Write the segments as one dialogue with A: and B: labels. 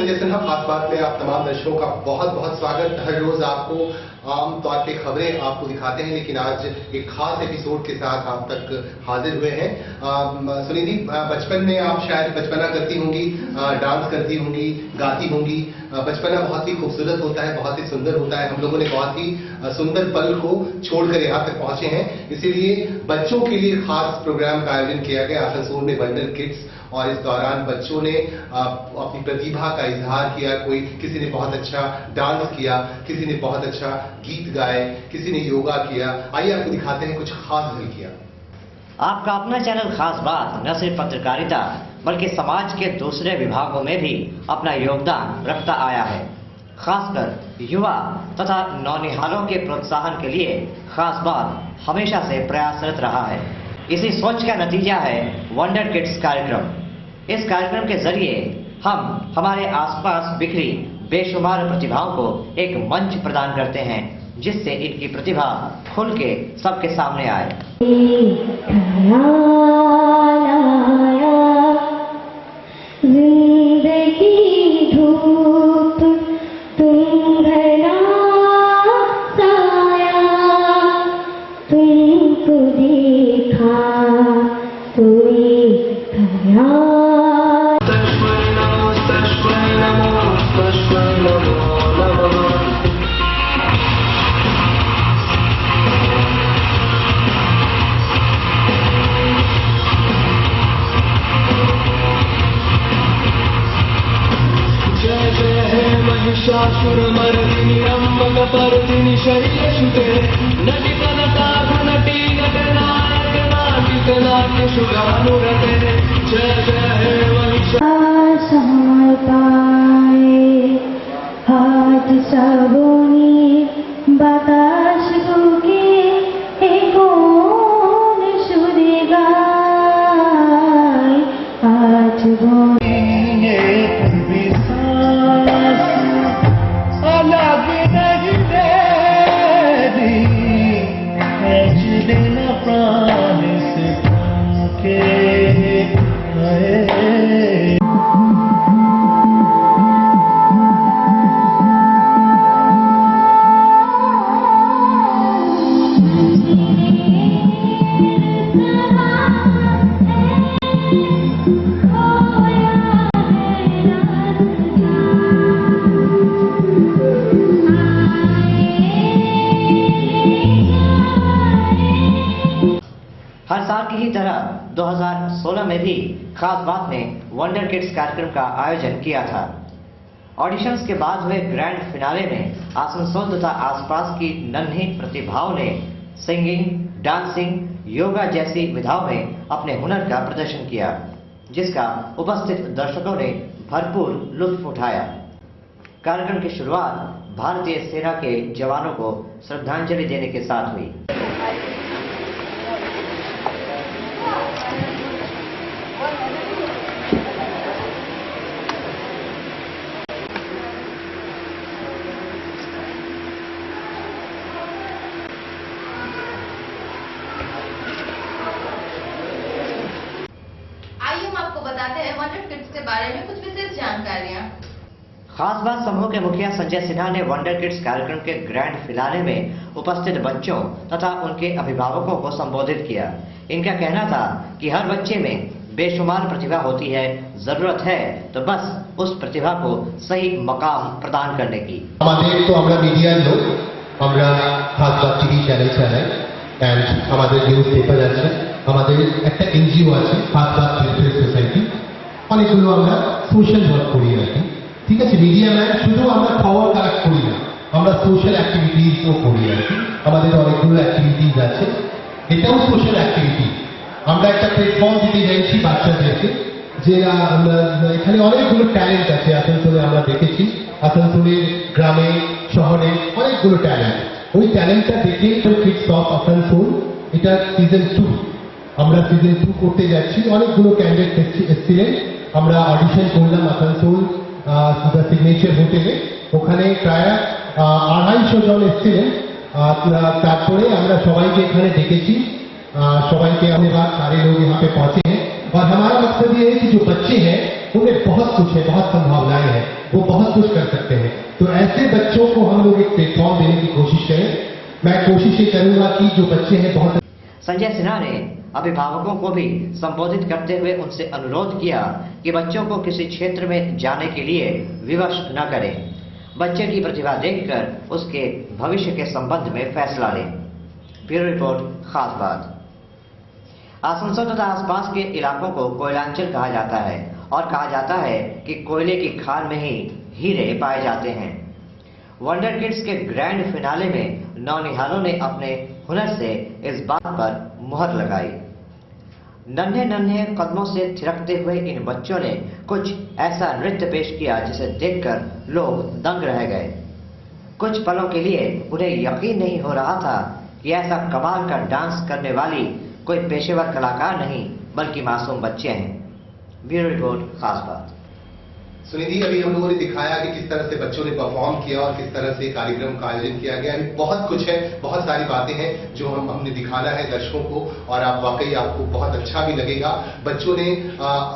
A: संजय सिन्हा खास बात में आप तमाम दर्शकों का बहुत बहुत स्वागत। हर रोज आपको आम तौर पे खबरें आपको दिखाते हैं, लेकिन आज एक खास एपिसोड के साथ आप तक हाजिर हुए हैं। सुनिधि, बचपन में आप शायद बचपना करती होंगी, डांस करती होंगी, गाती होंगी। बचपना बहुत ही खूबसूरत होता है, बहुत ही सुंदर होता है। हम लोगों ने बहुत ही सुंदर पल को छोड़कर यहाँ तक पहुंचे हैं, इसीलिए बच्चों के लिए खास प्रोग्राम का आयोजन किया गया आसनसोल में, वंडर किड्स। और इस दौरान बच्चों ने अपनी प्रतिभा का इजहार किया। किसी ने बहुत अच्छा डांस किया, किसी ने बहुत अच्छा गीत गाए, किसी ने योगा किया। आइए आपको दिखाते हैं कुछ खास झलकियां।
B: आपका अपना चैनल खास बात न सिर्फ पत्रकारिता बल्कि समाज के दूसरे विभागों में भी अपना योगदान रखता आया है। खासकर युवा तथा नौनिहालों के प्रोत्साहन के लिए खास बात हमेशा से प्रयासरत रहा है। इसी सोच का नतीजा है वंडर किड्स कार्यक्रम। इस कार्यक्रम के जरिए हम हमारे आसपास बिखरी बेशुमार प्रतिभाओं को एक मंच प्रदान करते हैं, जिससे इनकी प्रतिभा खुल के सबके सामने आए।
C: महिषासुरमर्दिनि अम्बकपर्दिनि शैलसुते नटितनटाघनटी नटनायक नाट्यशुभानुरते जय जय हे
D: हाथ सबोनी बताश के कौन सुनेगा आज
B: हर साल की ही तरह 2016 में भी खास बात ने वंडर किड्स कार्यक्रम का आयोजन किया था। ऑडिशंस के बाद हुए ग्रैंड फिनाले में आसनसोल तथा आसपास की नन्ही प्रतिभाओं ने सिंगिंग, डांसिंग, योगा जैसी विधाओं में अपने हुनर का प्रदर्शन किया, जिसका उपस्थित दर्शकों ने भरपूर लुत्फ उठाया। कार्यक्रम की शुरुआत भारतीय सेना के जवानों को श्रद्धांजलि देने के साथ हुई।
E: बताते हैं वंडर किड्स के बारे में कुछ विशेष जानकारियां।
B: खास बात समूह के मुखिया संजय सिन्हा ने वंडर किड्स कार्यक्रम के ग्रैंड फिनाले में उपस्थित बच्चों तथा उनके अभिभावकों को संबोधित किया। इनका कहना था कि हर बच्चे में बेशुमार प्रतिभा होती है, जरूरत है तो बस उस प्रतिभा को सही मकाम प्रदान करने की।
A: मीडिया लोग खास बात टीवी चैनल चालाय एंड न्यूज पेपर আছে, আমাদের একটা এনজিও আছে খাস বাত ওয়েলফেয়ার সোসাইটি, অনেকগুলো আমরা সোশ্যাল ওয়ার্ক করি রাখি। ঠিক আছে, মিডিয়া ম্যান শুধু আমরা খবর কালেক্ট করি না, আমরা সোশ্যাল অ্যাক্টিভিটিসও করি রাখি। আমাদের অনেকগুলো অ্যাক্টিভিটিস আছে, এটাও সোশ্যাল অ্যাক্টিভিটি। আমরা একটা প্ল্যাটফর্ম দিতে চাইছি বাচ্চাদেরকে, যে এখানে অনেকগুলো ট্যালেন্ট আছে আসানসোলে। আমরা দেখেছি আসানসোলের গ্রামে শহরে অনেকগুলো ট্যালেন্ট। ওই ট্যালেন্টটা দেখে কিডস অফ আসানসোল এটা সিজন 2 আমরা সিজন 2 করতে যাচ্ছি। অনেকগুলো ক্যান্ডিডেট এসেছিলেন, আমরা অডিশন করলাম আসানসোল সিগনেচার হোটেলে। ওখানে প্রায় 250 জন এসেছিলেন। তারপরে আমরা সবাইকে এখানে ডেকেছি, সবাইকে धन्यवाद। सारे लोग यहाँ पे पहुंचे हैं और हमारा मकसद ये है कि जो बच्चे हैं उन्हें बहुत कुछ है, बहुत संभावनाएं हैं। वो बहुत कुछ कर सकते हैं। तो ऐसे बच्चों को हम लोग एक प्लेटफॉर्म देने की कोशिश करें। मैं कोशिश ये करूंगा कि जो बच्चे हैं बहुत
B: संजय सिन्हा ने अभिभावकों को भी संबोधित करते हुए उनसे अनुरोध किया कि बच्चों को किसी क्षेत्र में जाने के लिए विवश न करें, बच्चे की प्रतिभा देखकर उसके भविष्य के संबंध में फैसला लें। ब्यूरो रिपोर्ट खास बात। आसनसोल तथा आसपास के इलाकों को कोयलांचल कहा जाता है और कहा जाता है कि कोयले की खान में ही हीरे पाए जाते हैं। वंडर किड्स के ग्रैंड फिनाले में नौनिहालों ने अपने हुनर से इस बात पर मुहर लगाई। नन्हे नन्हे कदमों से थिरकते हुए इन बच्चों ने कुछ ऐसा नृत्य पेश किया जिसे देखकर लोग दंग रह गए। कुछ पलों के लिए उन्हें यकीन नहीं हो रहा था कि ऐसा कमाल का डांस करने वाली कोई पेशेवर कलाकार नहीं बल्कि मासूम बच्चे हैं। ब्यूरो रिपोर्ट खास बात।
A: सुनिधि, अभी हम लोगों ने दिखाया कि किस तरह से बच्चों ने परफॉर्म किया और किस तरह से कार्यक्रम का आयोजन किया गया। अभी बहुत कुछ है, बहुत सारी बातें हैं जो हमने दिखाना है दर्शकों को और आप वाकई आपको बहुत अच्छा भी लगेगा। बच्चों ने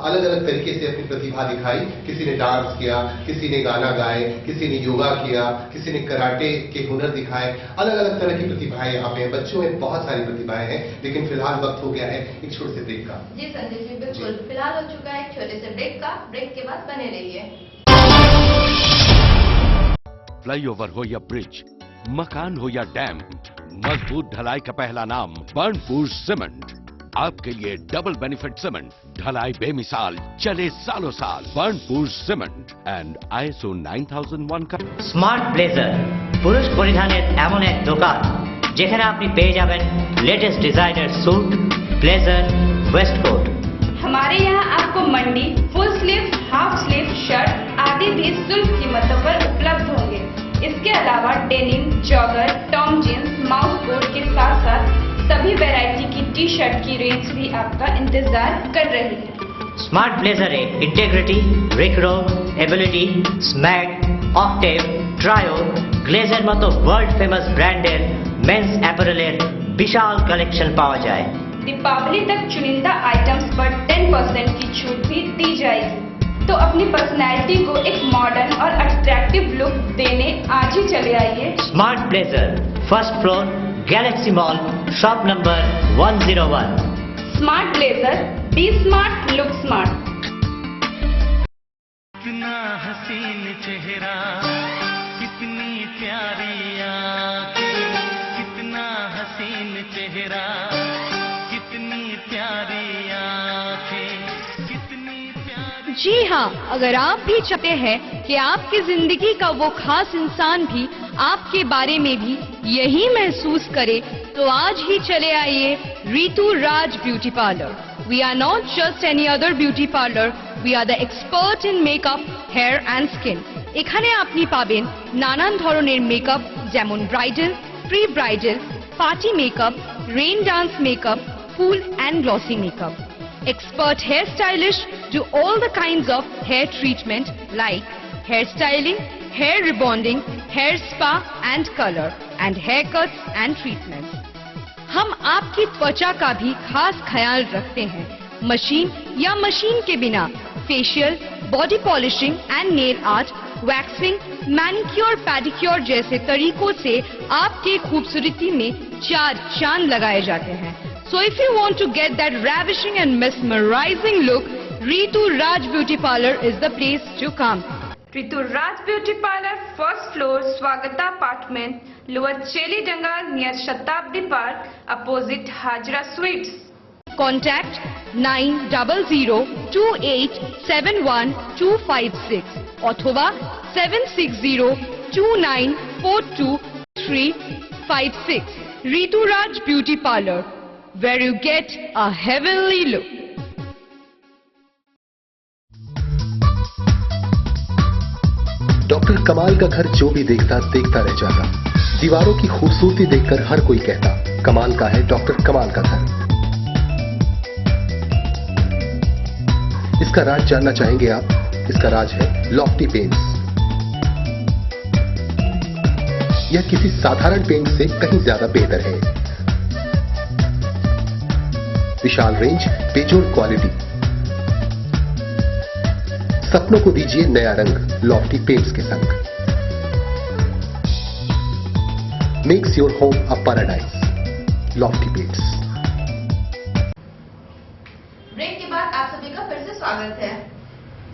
A: अलग अलग तरीके से अपनी प्रतिभा दिखाई। किसी ने डांस किया, किसी ने गाना गाए, किसी ने योगा किया, किसी ने कराटे के हुनर दिखाए। अलग अलग तरह की प्रतिभाएं यहाँ पे हैं। बच्चों में बहुत सारी प्रतिभाएं हैं, लेकिन फिलहाल वक्त हो गया है एक छोटे से ब्रेक का।
E: जी संजय जी, बिल्कुल। फिलहाल हो चुका है एक छोटे से ब्रेक का। ब्रेक के बाद बने रहिए।
F: फ्लाईओवर हो या ब्रिज, मकान हो या डैम, मजबूत ढलाई का पहला नाम बर्नपुर सीमेंट। आपके लिए डबल बेनिफिट सीमेंट, ढलाई बेमिसाल, चले सालों साल। बर्नपुर सीमेंट एंड ISO 9001 का
B: স্মার্ট ব্লেজার পুরুষ পরিধানের এমন এক দোকান যেখানে আপনি পেয়ে যাবেন latest designer suit, blazer, waistcoat.
G: हमारे यहाँ आपको मंडी, full sleeve, half sleeve shirt आदि भी सुलभ कीमतों पर उपलब्ध होंगे। इसके अलावा डेनिम, जॉगर, टॉम जींस, माउस कोट के साथ साथ सभी वैरायटी की टी शर्ट की रेंज भी आपका इंतजार कर रही है।
B: স্মার্ট ব্লেজারে ইন্টিগ্রিটি, রিক্রো, এবিলিটি, স্ম্যাগ, অক্টেভ, ট্রায়ো, গ্লেজের মতো ওয়ার্ল্ড ফেমাস ব্র্যান্ডের মেন্স অ্যাপারেলের বিশাল কালেকশন পাওয়া যায়।
G: दीपावली तक चुनिंदा आइटम्स पर 10% की छूट भी दी जाएगी। तो अपनी पर्सनैलिटी को एक मॉडर्न और अट्रैक्टिव लुक देने आज ही चले आइए।
B: Smart Blazer, first floor, Galaxy Mall, shop number 101।
G: Smart Blazer, be smart, look smart.
C: कितना हसीन चेहरा, कितनी प्यारी आंखें, कितना हसीन चेहरा, कितनी प्यारी आंखें, कितनी प्यारी।
H: जी हाँ, अगर आप भी चाहते हैं कि आपकी जिंदगी का वो खास इंसान भी आपके बारे में भी यही महसूस करे, तो आज ही चले आइए Ritu Raj beauty parlour. We are not just any other beauty parlor, we are the expert in makeup, hair and skin. এখানে আপনি পাবেন নানান ধরনের মেকআপ, যেমন bridal, pre bridal, party makeup, rain dance makeup, full and glossy makeup. Expert hairstylists do all the kinds of hair treatment like hair styling, hair rebonding, hair spa and color, and haircuts and treatments. हम आपकी त्वचा का भी खास ख्याल रखते हैं। Machine या मशीन के बिना facial, body polishing and nail art, waxing, manicure, pedicure जैसे तरीकों से आपके खूबसूरती में चार चांद लगाए जाते हैं। So if you want to get that ravishing and mesmerizing look, Ritu Raj Beauty Parlor is the place to come.
G: Ritu Raj beauty parlour, first floor, Swagata apartment, lower Chelidanga near Shatabdi park, opposite Hazra sweets.
H: Contact 9000287126 अथवा 7602942356. Ritu Raj Beauty Parlor, where you get a heavenly look.
I: Doctor कमाल का घर जो भी देखता देखता रह जाता। दीवारों की खूबसूरती देखकर हर कोई कहता, कमाल का है डॉक्टर कमाल का घर। इसका राज जानना चाहेंगे आप? इसका राज है लॉफ्टी पेंट्स। यह किसी साधारण पेंट से कहीं ज्यादा बेहतर है। विशाल रेंज, बेजोड़ क्वालिटी, सपनों को दीजिए नया रंग लॉफ्टी पेंट्स के संग। Makes your home a paradise, Lofty Paints.
E: Break के बाद आप सभी का फिर से स्वागत है।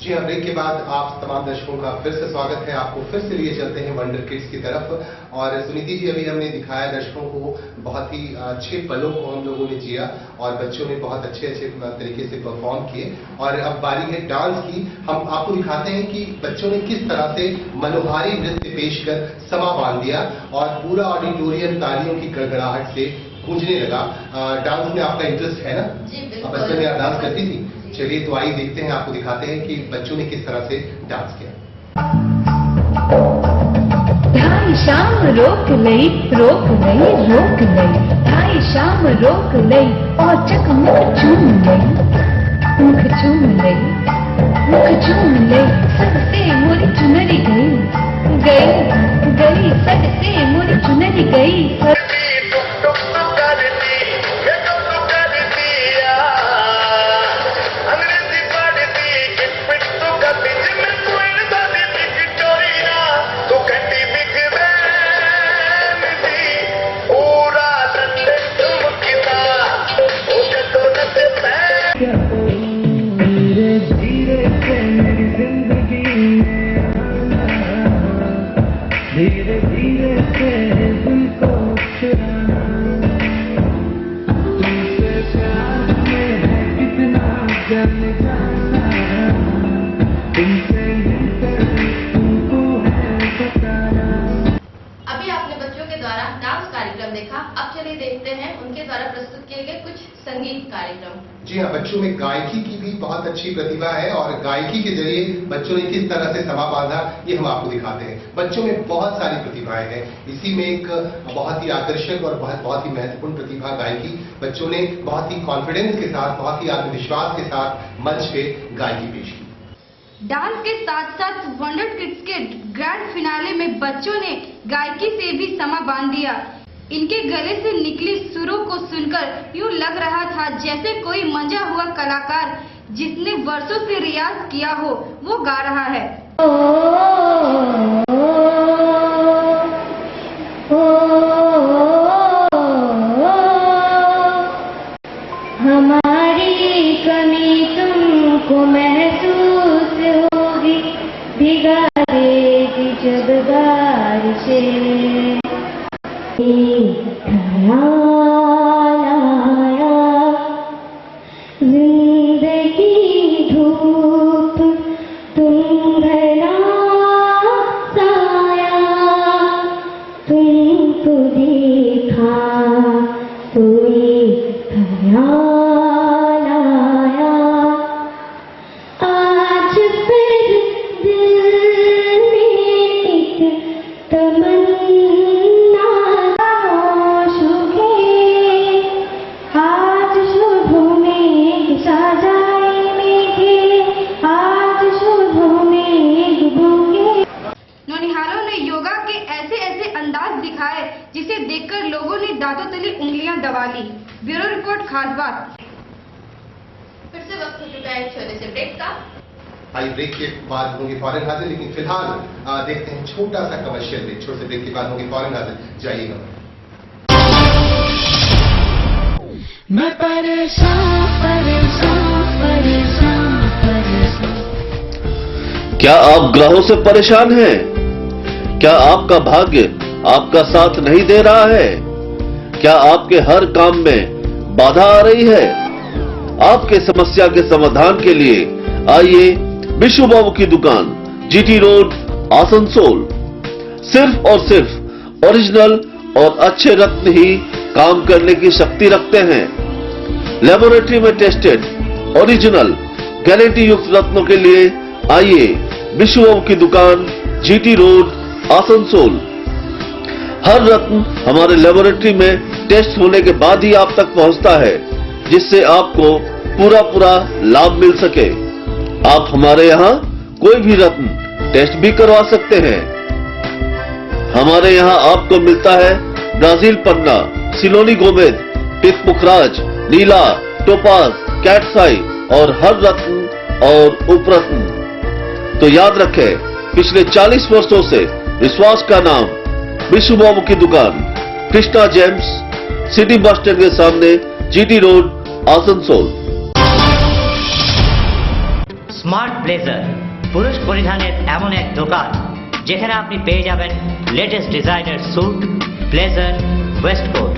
A: जी हाँ, ब्रेक के बाद आप तमाम दर्शकों का फिर से स्वागत है। आपको फिर से लिए चलते हैं वंडर किड्स की तरफ। और सुनीति जी, अभी हमने दिखाया दर्शकों को बहुत ही अच्छे पलों को हम लोगों ने जिया और बच्चों ने बहुत अच्छे तरीके से परफॉर्म किए। और अब बारी है डांस की। हम आपको दिखाते हैं कि बच्चों ने किस तरह से मनोहारी नृत्य पेश कर समा बांध दिया और पूरा ऑडिटोरियम तालियों की गड़गड़ाहट से गूंजने लगा। डांस में आपका इंटरेस्ट है ना?
E: जी बिल्कुल।
A: बच्चों ने डांस करती थी। चलिए तो आइए देखते हैं, आपको दिखाते हैं कि बच्चों ने किस तरह से डांस किया।
D: ढाई शाम रोक लई रोक ढाई शाम रोक लई और चकमुक चूम लई मुख चूम लई सटते मोरी चुनरी गई सटते मोरी चुनरी गई।
C: धीरे धीरे से तुमको तुमसे प्यार में है कितना जाने जाना, तुमसे मिलकर तुमको है बताना।
E: अभी आपने बच्चों के द्वारा डांस कार्यक्रम देखा। अब चलिए देखते हैं उनके द्वारा प्रस्तुत किए गए कुछ संगीत कार्यक्रम।
A: जी हाँ, बच्चों में गायकी की भी बहुत अच्छी प्रतिभा है और गायकी के जरिए बच्चों ने किस तरह से समा बांधा ये हम आपको दिखाते हैं। बच्चों में बहुत सारी प्रतिभाएं हैं, इसी में एक बहुत ही आकर्षक और बहुत ही महत्वपूर्ण प्रतिभा गायकी। बच्चों ने बहुत ही कॉन्फिडेंस के साथ, बहुत ही आत्मविश्वास के साथ मंच पे गायकी पेश की।
G: डांस के साथ साथ वंडर किड्स के ग्रैंड फिनाले में बच्चों ने गायकी से भी समा बांध दिया। इनके गले से निकली सुरों को सुनकर यूं लग रहा था जैसे कोई मंजा हुआ कलाकार जिसने वर्षों से रियाज किया हो वो गा रहा है।
D: हमारी कमी तुमको महसूस होगी, भिगा देगी जब बारिशें। ख्याल आया जिंदगी धूप तुम भला साया, तुमको देखा सोई ख्याल आया। आज फिर दिल में एक तमन्ना
G: दिखाए जिसे देखकर लोगों ने दांतों तले उंगलियां दबा ली। ब्यूरो रिपोर्ट खास बात।
E: फिर से वक्त हो चुका है छोटे से ब्रेक का।
A: आई ब्रेक के बाद होंगे फौरन हाजिर, लेकिन फिलहाल देखते हैं छोटा सा कमर्शियल ब्रेक। छोटे से ब्रेक के बाद होंगे फौरन हाजिर, जाइएगा।
C: मैं परेशान।
J: क्या आप ग्रहों से परेशान हैं? क्या आपका भाग्य आपका साथ नहीं दे रहा है? क्या आपके हर काम में बाधा आ रही है? आपके समस्या के समाधान के लिए आइए विशु बाबू की दुकान, जीटी रोड, आसनसोल। सिर्फ और सिर्फ ओरिजिनल और अच्छे रत्न ही काम करने की शक्ति रखते हैं। लेबोरेटरी में टेस्टेड ओरिजिनल गारंटी युक्त रत्नों के लिए आइए विशु बाबू की दुकान, जीटी रोड, आसनसोल। हर रत्न हमारे लेबोरेटरी में टेस्ट होने के बाद ही आप तक पहुंचता है, जिससे आपको पूरा लाभ मिल सके। आप हमारे यहाँ कोई भी रत्न टेस्ट भी करवा सकते हैं। हमारे यहाँ आपको मिलता है ब्राजील पन्ना, सिलोनी गोमेद, टिक पुखराज, नीला, टोपाज, कैटसाई और हर रत्न और उपरत्न। तो याद रखें, पिछले 40 वर्षों से विश्वास का नाम विश्व बाबू की दुकान Krishna gems, city bus stand के सामने, GT road, Asansol.
B: Smart blazer পুরুষ পরিধানের এমন এক দোকান যেখানে আপনি পেয়ে যাবেন latest designer suit, blazer, waistcoat.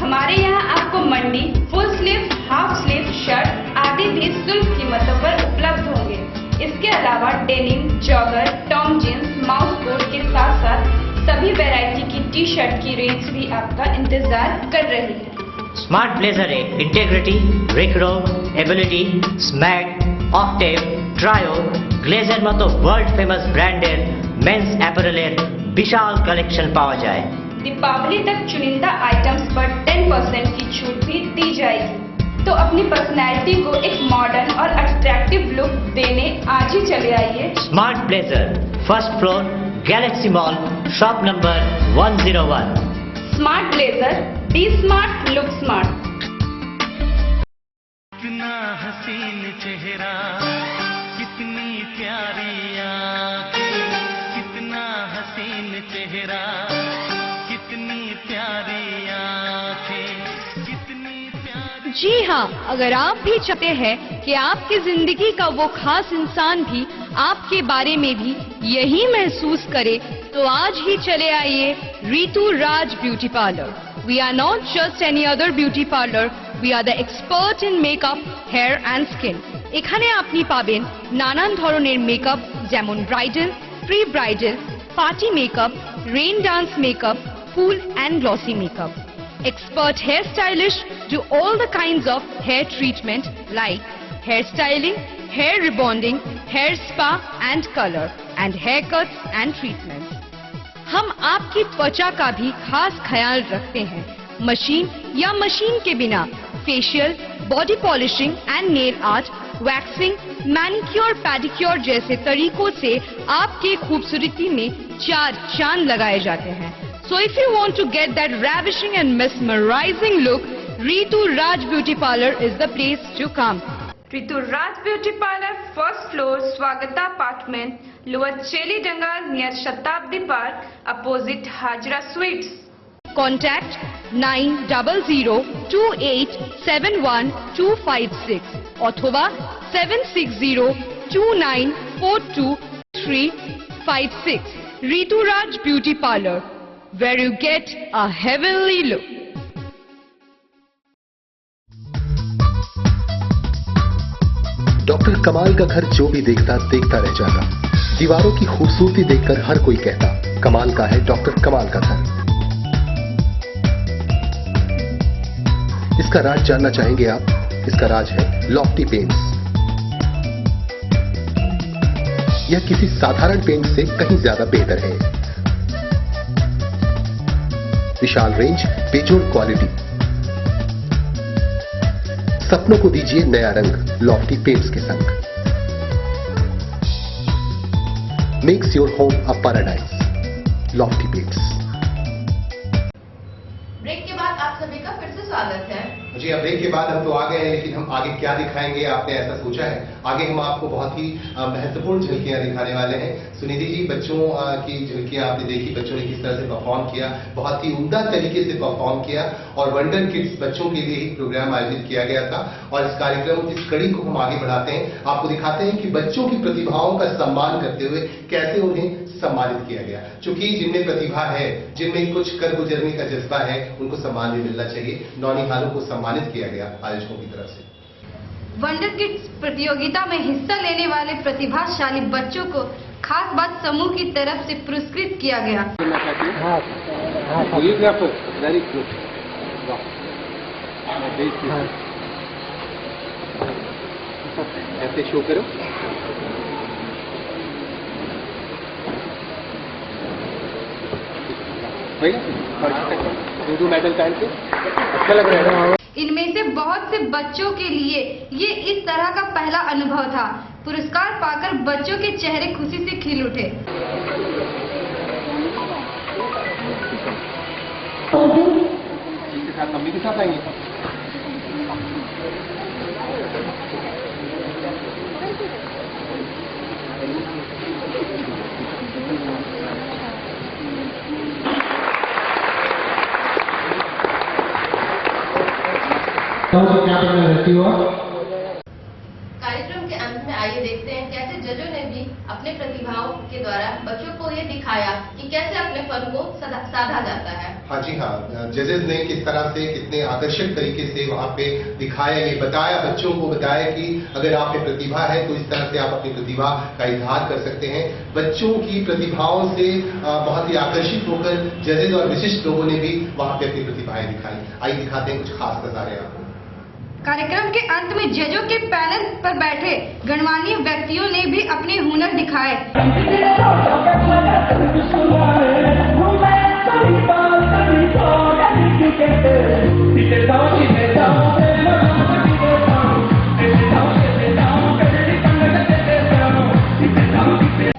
G: हमारे यहाँ आपको मंडी, full sleeve, half sleeve shirt आदि भी सुलभ कीमतों पर उपलब्ध होंगे। इसके अलावा डेनिम, जॉगर, टॉम जींस, माउस कोट के साथ साथ सभी वैरायटी की टी शर्ट की रेंज भी आपका इंतजार कर रही है।
B: স্মার্ট ব্লেজারে ইন্টিগ্রিটি, রিকরো, এবিলিটি, স্ম্যাগ, অক্টেভ, ট্রায়ো, গ্লেজের মতো ওয়ার্ল্ড ফেমাস ব্র্যান্ডের মেন্স অ্যাপারেলের বিশাল কালেকশন পাওয়া যায়।
G: दीपावली तक चुनिंदा आइटम्स पर 10% की छूट भी दी जाएगी। तो अपनी पर्सनैलिटी को एक मॉडर्न और अट्रैक्टिव लुक देने आज ही चले आइए
B: Smart Blazer, first floor, Galaxy Mall, shop number 101।
G: Smart Blazer, be smart, look smart.
C: कितना हसीन चेहरा, कितनी प्यारी आंखें, कितना हसीन चेहरा, कितनी प्यारी आंखें, कितनी प्यारी।
H: जी हाँ, अगर आप भी चाहते हैं कि आपकी जिंदगी का वो खास इंसान भी आपके बारे में भी यही महसूस करे, तो आज ही चले आइए Ritu Raj beauty parlour. We are not just any other beauty parlor, we are the expert in makeup, hair and skin. এখানে আপনি পাবেন নানান ধরনের মেকআপ, যেমন bridal, pre bridal, party makeup, rain dance makeup, full and glossy makeup. Expert hairstylists do all the kinds of hair treatment like hair styling, hair rebonding, hair spa and color, and haircuts and treatments. हम आपकी त्वचा का भी खास ख्याल रखते हैं। Machine या मशीन के बिना facial, body polishing and nail art, waxing, manicure, pedicure जैसे तरीकों से आपके खूबसूरती में 4 चांद लगाए जाते हैं। So if you want to get that ravishing and mesmerizing look, Ritu Raj Beauty Parlor is the place to come.
G: Ritu Raj beauty parlour, first floor, Swagata apartment, lower Chelidanga near Shatabdi park, opposite Hazra sweets.
H: Contact 9000287126 अथवा 7602942356। Ritu Raj Beauty Parlor, where you get a heavenly look.
I: Doctor कमाल का घर जो भी देखता देखता रह जाता। दीवारों की खूबसूरती देखकर हर कोई कहता, कमाल का है डॉक्टर कमाल का घर। इसका राज जानना चाहेंगे आप? इसका राज है लॉफ्टी पेंट्स। यह किसी साधारण पेंट से कहीं ज्यादा बेहतर है। विशाल रेंज, बेजोड़ क्वालिटी। सपनों को दीजिए नया रंग लॉफ्टी पेंट्स के संग। Makes your home a paradise, Lofty Paints.
E: Break के बाद आप सभी का फिर से स्वागत है।
A: जी, अब ब्रेक के बाद हम तो आ गए हैं, लेकिन हम आगे क्या दिखाएंगे आपने ऐसा सोचा है? आगे हम आपको बहुत ही महत्वपूर्ण झलकियां दिखाने वाले हैं। सुनिधि जी, बच्चों की झलकियां आपने देखी, बच्चों ने किस तरह से परफॉर्म किया, बहुत ही उम्दा तरीके से परफॉर्म किया। और वंडर किड्स बच्चों के लिए ही प्रोग्राम आयोजित किया गया था। और इस कार्यक्रम की इस कड़ी को हम आगे बढ़ाते हैं, आपको दिखाते हैं कि बच्चों की प्रतिभाओं का सम्मान करते हुए कैसे उन्हें सम्मानित किया गया। चूंकि जिनमें प्रतिभा है, जिनमें कुछ कर गुजरने का जज्बा है, उनको सम्मान भी मिलना चाहिए। नौनिहालों को सम्मानित किया गया आयोजकों की तरफ से।
E: वंडर किड्स प्रतियोगिता में हिस्सा लेने वाले प्रतिभाशाली बच्चों को खास बात समूह की तरफ से पुरस्कृत किया गया।
K: Very good. ऐसे शो करो। दो मेडल पहन के अच्छा लग रहा है।
E: इनमें से बहुत से बच्चों के लिए ये इस तरह का पहला अनुभव था। पुरस्कार पाकर बच्चों के चेहरे खुशी से खिल उठे।
K: इनके साथ मम्मी के साथ आएंगे।
A: क्या पढ़ना रहती हो आप?
E: कार्यक्रम के अंत में आइए देखते हैं कैसे जजों ने भी अपने प्रतिभाओं के द्वारा बच्चों को ये दिखाया कि कैसे अपने फन को साधा जाता है।
A: हाँ जी हाँ, जजेस ने किस तरह से कितने आकर्षक तरीके से वहाँ पे दिखाया, ये बताया, बच्चों को बताया कि अगर आप में प्रतिभा है तो इस तरह से आप अपनी प्रतिभा का इजहार कर सकते हैं। बच्चों की प्रतिभाओं से बहुत ही आकर्षित होकर जजेस और विशिष्ट लोगों ने भी वहाँ पे अपनी प्रतिभाएं दिखाई। आइए दिखाते हैं कुछ खास नजारे आपको।
G: कार्यक्रम के अंत में जजों के पैनल पर बैठे गणमान्य व्यक्तियों ने भी अपने हुनर दिखाए।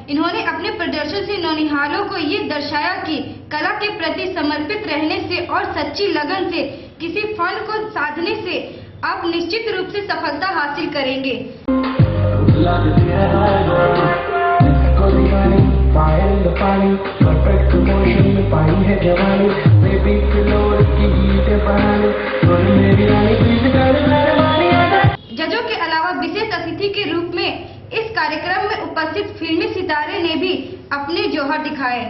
G: इन्होंने अपने प्रदर्शन से नौनिहालों को ये दर्शाया कि कला के प्रति समर्पित रहने से और सच्ची लगन से किसी फन को साधने से आप निश्चित रूप से सफलता हासिल करेंगे। जजों के अलावा विशेष अतिथि के रूप में इस कार्यक्रम में उपस्थित फिल्मी सितारे ने भी अपने जौहर दिखाए।